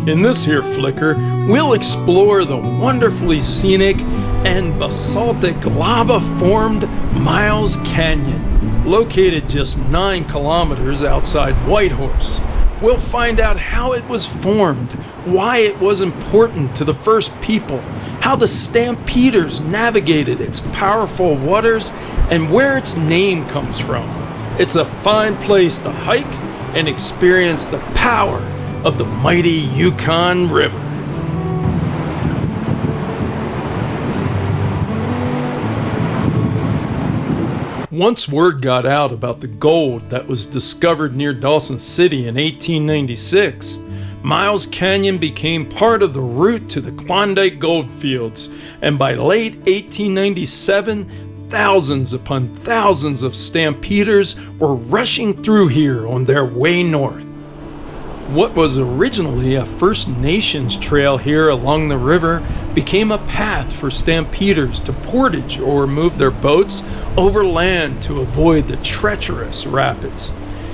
In this here flicker, we'll explore the wonderfully scenic and basaltic lava-formed Miles Canyon, located just 9 kilometers outside Whitehorse. We'll find out how it was formed, why it was important to the first people, how the stampeders navigated its powerful waters, and where its name comes from. It's a fine place to hike and experience the power of the mighty Yukon River. Once word got out about the gold that was discovered near Dawson City in 1896, Miles Canyon became part of the route to the Klondike gold fields, and by late 1897, thousands upon thousands of stampeders were rushing through here on their way north. What was originally a First Nations trail here along the river became a path for stampeders to portage or move their boats over land to avoid the treacherous rapids.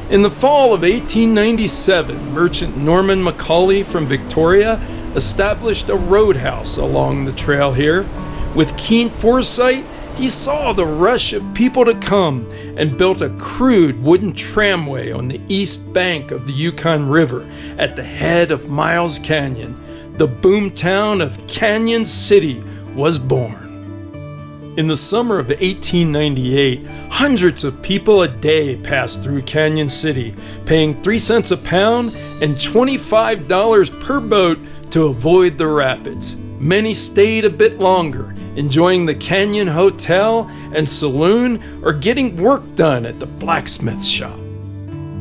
In the fall of 1897, merchant Norman Macaulay from Victoria established a roadhouse along the trail here. With keen foresight, he saw the rush of people to come and built a crude wooden tramway on the east bank of the Yukon River at the head of Miles Canyon. The boomtown of Canyon City was born. In the summer of 1898, hundreds of people a day passed through Canyon City, paying 3 cents a pound and $25 per boat to avoid the rapids. Many stayed a bit longer, enjoying the Canyon Hotel and Saloon or getting work done at the blacksmith shop.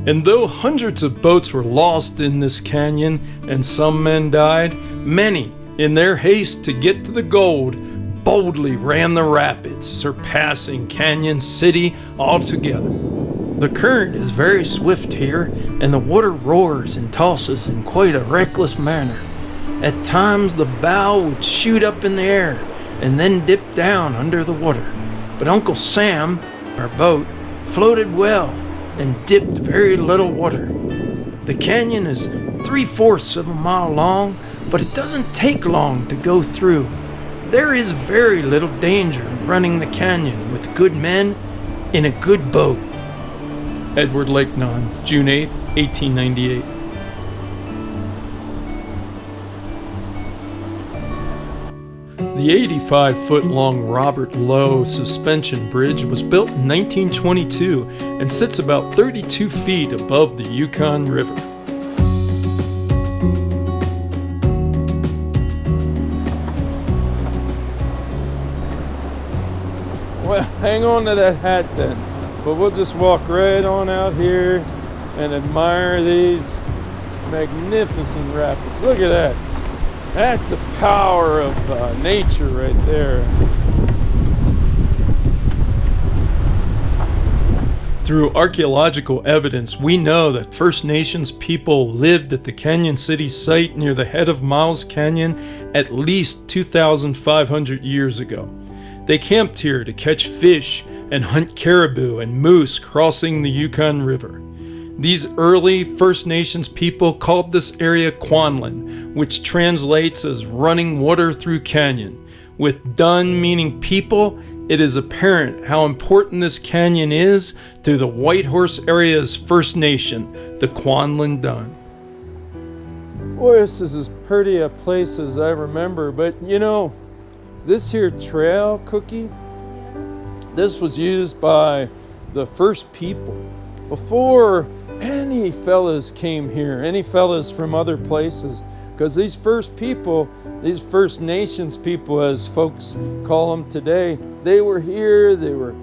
And though hundreds of boats were lost in this canyon and some men died, many, in their haste to get to the gold, boldly ran the rapids, surpassing Canyon City altogether. The current is very swift here, and the water roars and tosses in quite a reckless manner. At times the bow would shoot up in the air and then dip down under the water. But Uncle Sam, our boat, floated well and dipped very little water. The canyon is 3/4 of a mile long, but it doesn't take long to go through. There is very little danger running the canyon with good men in a good boat. Edward Lakenon, June 8, 1898. The 85-foot-long Robert Lowe suspension bridge was built in 1922 and sits about 32 feet above the Yukon River. Well, hang on to that hat then, but we'll just walk right on out here and admire these magnificent rapids. Look at that. That's the power of nature right there. Through archaeological evidence, we know that First Nations people lived at the Canyon City site near the head of Miles Canyon at least 2,500 years ago. They camped here to catch fish and hunt caribou and moose crossing the Yukon River. These early First Nations people called this area Quanlan, which translates as running water through canyon. With Dun meaning people, it is apparent how important this canyon is to the Whitehorse area's First Nation, the Quanlan Dun. Boy, this is as pretty a place as I remember, but you know, this here trail, Cookie, this was used by the first people before any fellas came here, any fellas from other places, because these first people, these First Nations people, as folks call them today, they were here, they were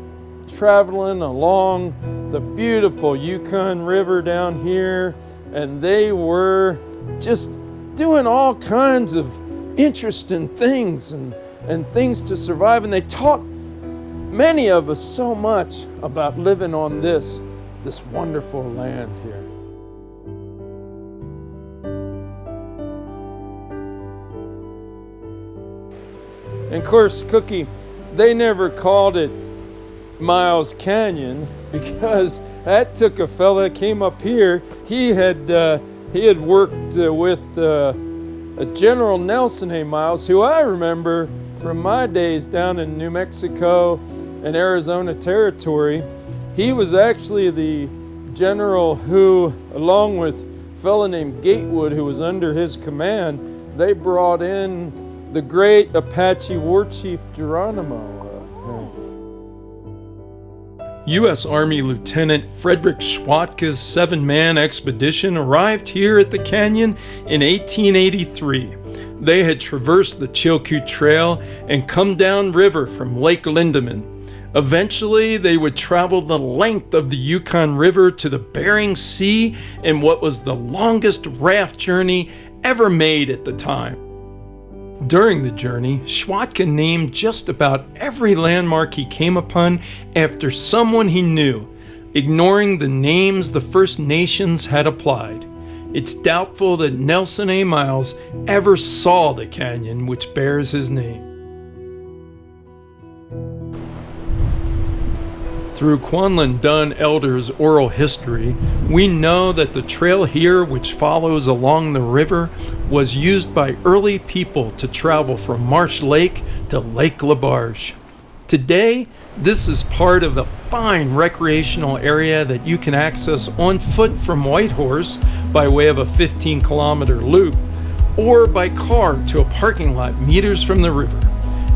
traveling along the beautiful Yukon River down here, and they were just doing all kinds of interesting things and things to survive, and they taught many of us so much about living on this wonderful land here. And of course, Cookie, they never called it Miles Canyon because that took a fella that came up here. He had worked with General Nelson A. Miles, who I remember from my days down in New Mexico and Arizona Territory. He was actually the general who, along with a fellow named Gatewood, who was under his command, they brought in the great Apache war chief Geronimo. U.S. Army Lieutenant Frederick Schwatka's 7-man expedition arrived here at the canyon in 1883. They had traversed the Chilkoot Trail and come down river from Lake Lindeman. Eventually, they would travel the length of the Yukon River to the Bering Sea in what was the longest raft journey ever made at the time. During the journey, Schwatka named just about every landmark he came upon after someone he knew, ignoring the names the First Nations had applied. It's doubtful that Nelson A. Miles ever saw the canyon which bears his name. Through Quanlan Dunn Elder's oral history, we know that the trail here, which follows along the river, was used by early people to travel from Marsh Lake to Lake LaBarge. Today, this is part of a fine recreational area that you can access on foot from Whitehorse by way of a 15-kilometer loop, or by car to a parking lot meters from the river.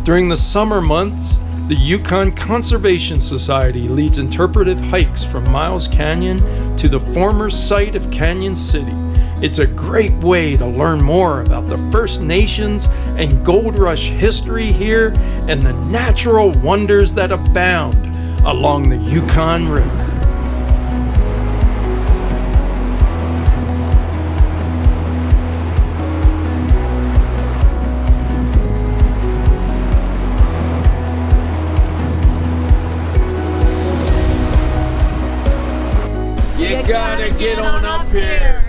During the summer months, the Yukon Conservation Society leads interpretive hikes from Miles Canyon to the former site of Canyon City. It's a great way to learn more about the First Nations and Gold Rush history here and the natural wonders that abound along the Yukon River. You gotta get on up here.